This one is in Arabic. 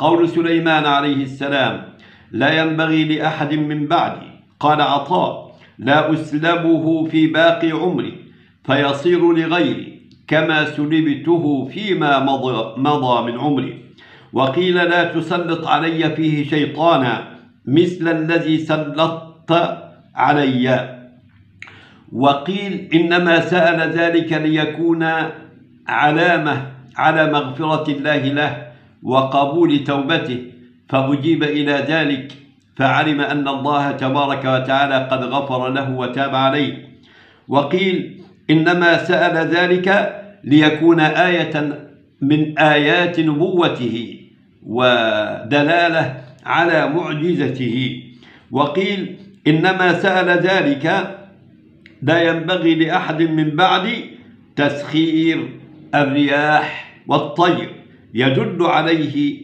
قول سليمان عليه السلام: لا ينبغي لأحد من بعدي. قال عطاء: لا أسلبه في باقي عمري فيصير لغيري كما سلبته فيما مضى من عمري. وقيل: لا تسلط علي فيه شيطانا مثل الذي سلطت علي. وقيل: إنما سأل ذلك ليكون علامة على مغفرة الله له وقبول توبته، فأجيب إلى ذلك فعلم أن الله تبارك وتعالى قد غفر له وتاب عليه. وقيل: إنما سأل ذلك ليكون آية من آيات نبوته ودلالة على معجزته. وقيل: إنما سأل ذلك لا ينبغي لأحد من بعدي تسخير الرياح والطير، يدل عليه